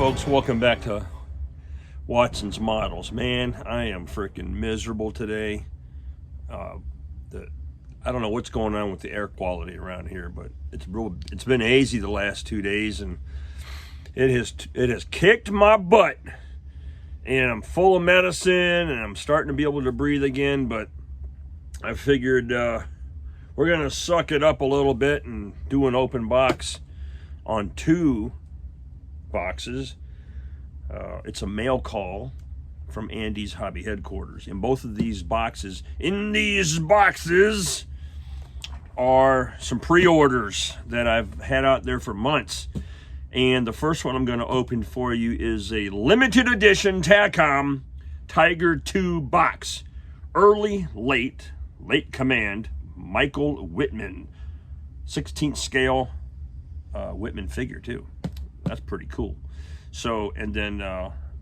folks, welcome back to Watson's Models. Man, I am freaking miserable today. I don't know what's going on with the air quality around here, but it's been hazy the last 2 days, and it has kicked my butt. And I'm full of medicine, and I'm starting to be able to breathe again, but I figured we're gonna suck it up a little bit and do an open box on 2 boxes. It's a mail call from Andy's Hobby Headquarters. In both of these boxes, are some pre-orders that I've had out there for months. And the first one I'm going to open for you is a limited edition Takom Tiger II box. Early, late command, Michael Wittmann. 16th scale Wittmann figure too. That's pretty cool. So, and then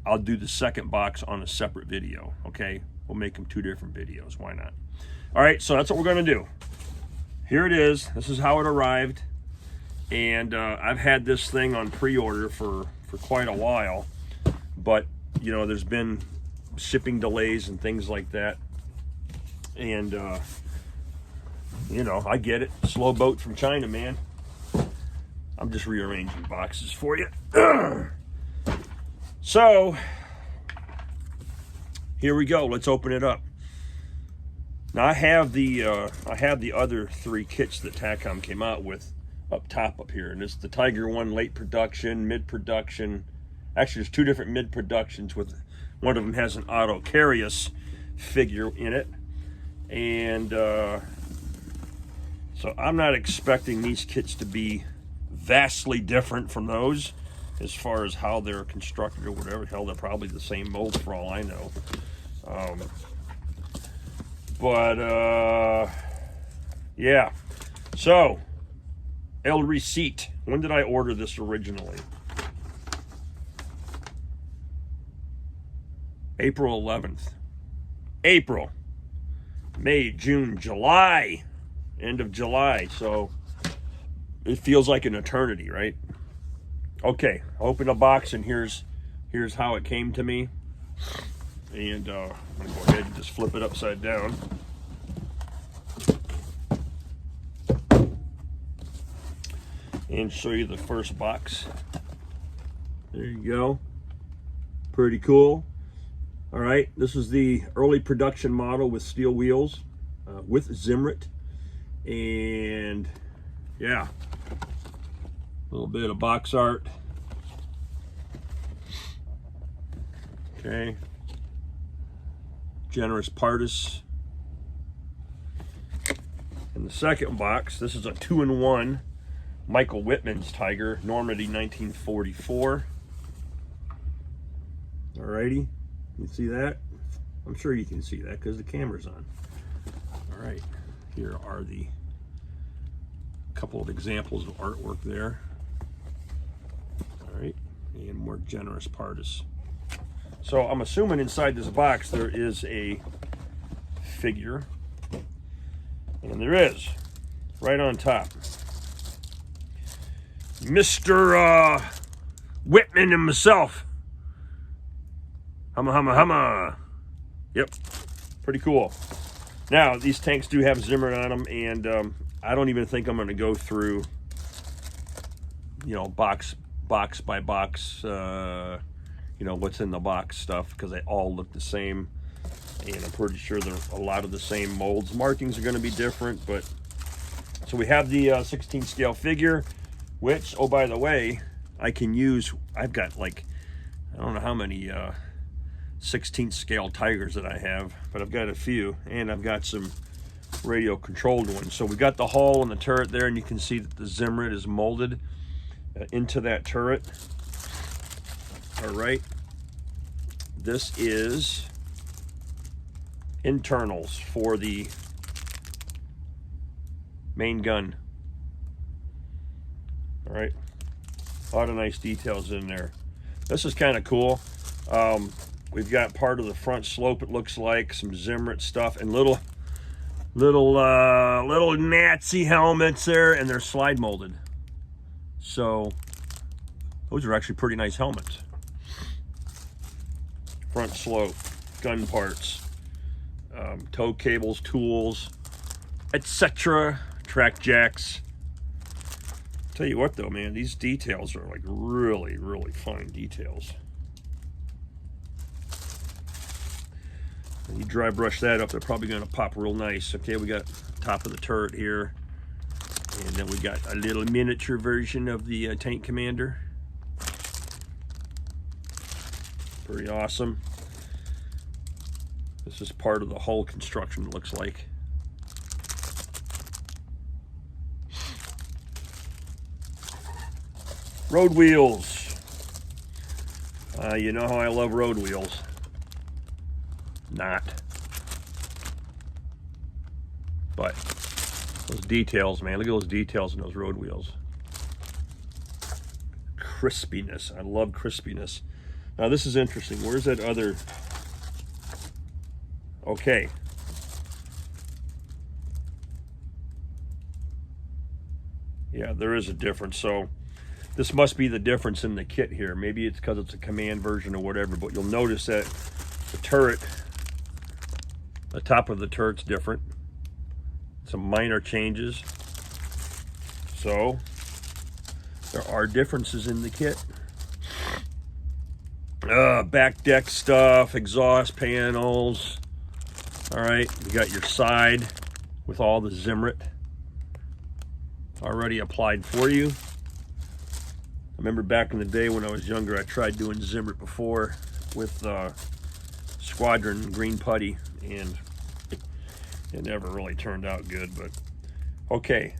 I'll do the second box on a separate video, okay? We'll make them 2 different videos, why not? All right, so that's what we're gonna do. Here it is, this is how it arrived. And I've had this thing on pre-order for quite a while, but you know, there's been shipping delays and things like that. And you know, I get it, slow boat from China, man. I'm just rearranging boxes for you. So, here we go. Let's open it up. Now I have the other 3 kits that Takom came out with up top up here, and it's the Tiger I late production, mid production. Actually, there's 2 different mid productions. With one of them has an Otto Carius figure in it, and so I'm not expecting these kits to be vastly different from those as far as how they're constructed or whatever. Hell, they're probably the same mold for all I know. Yeah. So, El Receipt. When did I order this originally? April 11th. April, May, June, July. End of July. So, it feels like an eternity, right? Okay, open the box, and here's how it came to me. And I'm gonna go ahead and just flip it upside down. And show you the first box. There you go. Pretty cool. All right, this is the early production model with steel wheels, with Zimrit. And yeah, a little bit of box art. Okay. Generous Partis. In the second box, this is a 2-in-1 Michael Wittmann's Tiger, Normandy 1944. Alrighty, you see that? I'm sure you can see that because the camera's on. All right, here are the couple of examples of artwork there. All right, and more Generous Partis. So I'm assuming inside this box there is a figure, and there is, right on top. Mr. Wittmann himself. Humma. Yep, pretty cool. Now, these tanks do have Zimmer on them, and I don't even think I'm going to go through, you know, box by box, you know, what's in the box stuff, because they all look the same, and I'm pretty sure they're a lot of the same molds. Markings are going to be different, but so we have the 16 scale figure, which, oh, by the way, I can use. I've got like, I don't know how many 16th scale Tigers that I have, but I've got a few, and I've got some radio controlled ones. So we got the hull and the turret there, and you can see that the Zimrit is molded into that turret. All right, this is internals for the main gun. All right, a lot of nice details in there. This is kind of cool. We've got part of the front slope, it looks like, some Zimrit stuff, and little Nazi helmets there, and they're slide molded. So those are actually pretty nice helmets. front slope, gun parts, tow cables, tools, etc. Track jacks. Tell you what though, man, these details are like really, really fine details. When you dry brush that up, they're probably going to pop real nice. Okay, we got top of the turret here. And then we got a little miniature version of the tank commander. Pretty awesome. This is part of the hull construction, it looks like. Road wheels. You know how I love road wheels. Not. But those details, man. Look at those details in those road wheels. Crispiness. I love crispiness. Now this is interesting. Where's that other? Okay. Yeah, there is a difference. So this must be the difference in the kit here. Maybe it's because it's a command version or whatever, but you'll notice that the turret, the top of the turret's different. Some minor changes. So there are differences in the kit. Back deck stuff, exhaust panels. All right, you got your side with all the Zimrit already applied for you. I remember back in the day when I was younger, I tried doing Zimrit before with Squadron green putty, and it never really turned out good. But okay,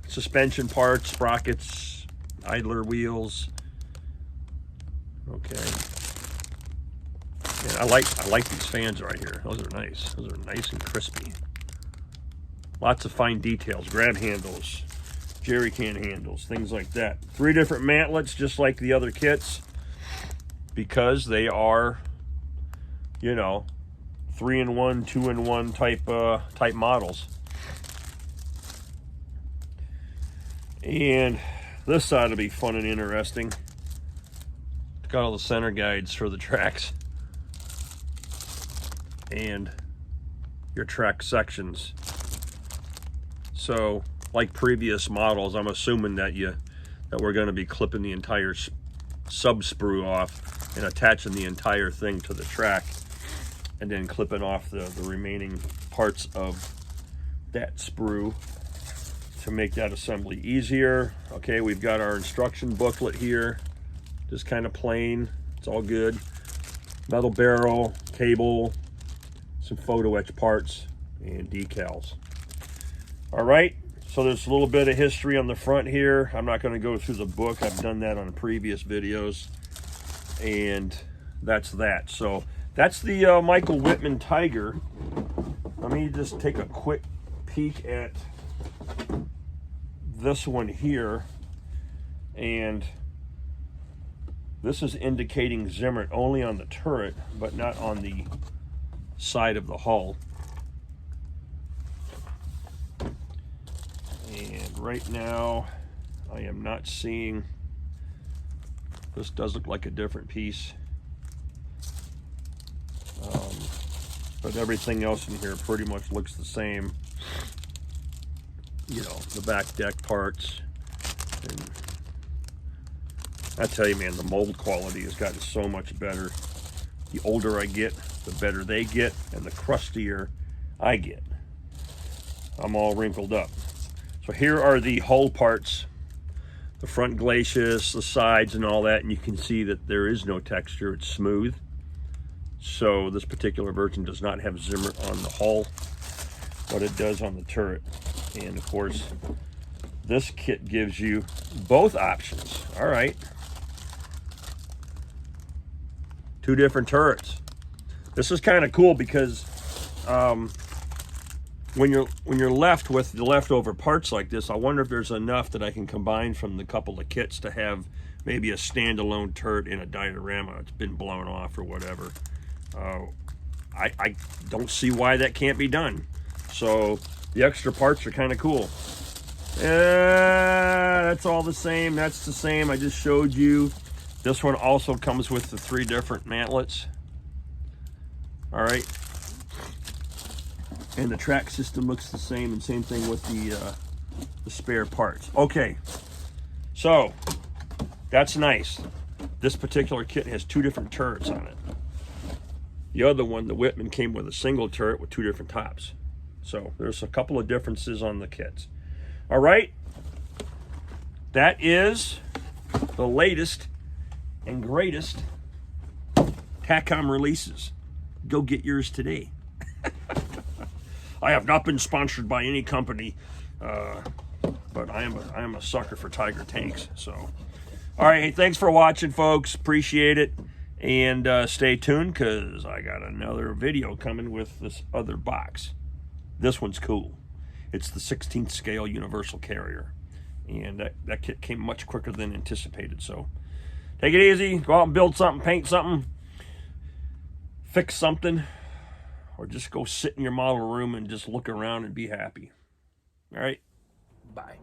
suspension parts, sprockets, idler wheels. Okay, and I like these fans right here. Those are nice. Those are nice and crispy. Lots of fine details. Grab handles, jerry can handles, things like that. 3 different mantlets, just like the other kits, because they are, you know, 3-in-1, 2-in-1 type models. And this side will be fun and interesting. It's got all the center guides for the tracks and your track sections. So, like previous models, I'm assuming that we're going to be clipping the entire sub sprue off and attaching the entire thing to the track, and then clipping off the remaining parts of that sprue to make that assembly easier. Okay, we've got our instruction booklet here, just kind of plain. It's all good. Metal barrel, cable, some photo etch parts, and decals. All right, so there's a little bit of history on the front here. I'm not going to go through the book. I've done that on previous videos, and that's that. So that's the Michael Wittmann Tiger. Let me just take a quick peek at this one here, and this is indicating Zimrit only on the turret, but not on the side of the hull. And right now, I am not seeing, this does look like a different piece. But everything else in here pretty much looks the same. You know, the back deck parts. And I tell you, man, the mold quality has gotten so much better. The older I get, the better they get, and the crustier I get. I'm all wrinkled up. So here are the hull parts, the front glacis, the sides, and all that, and you can see that there is no texture. It's smooth. So this particular version does not have Zimrit on the hull, but it does on the turret. And of course, this kit gives you both options. All right. 2 different turrets. This is kind of cool because when you're left with the leftover parts like this, I wonder if there's enough that I can combine from the couple of kits to have maybe a standalone turret in a diorama. It's been blown off or whatever. I don't see why that can't be done. So the extra parts are kind of cool. That's all the same. That's the same. I just showed you. This one also comes with the 3 different mantlets. All right. And the track system looks the same, and same thing with the spare parts. Okay, so that's nice. This particular kit has 2 different turrets on it. The other one, the Wittmann, came with a single turret with 2 different tops. So there's a couple of differences on the kits. All right, that is the latest and greatest Takom releases. Go get yours today. I have not been sponsored by any company, but I am a sucker for Tiger tanks. So, all right, hey, thanks for watching, folks. Appreciate it, and stay tuned because I got another video coming with this other box. This one's cool. It's the 16th scale universal carrier, and that kit came much quicker than anticipated. So, take it easy. Go out and build something, paint something, fix something. Or just go sit in your model room and just look around and be happy. All right? Bye.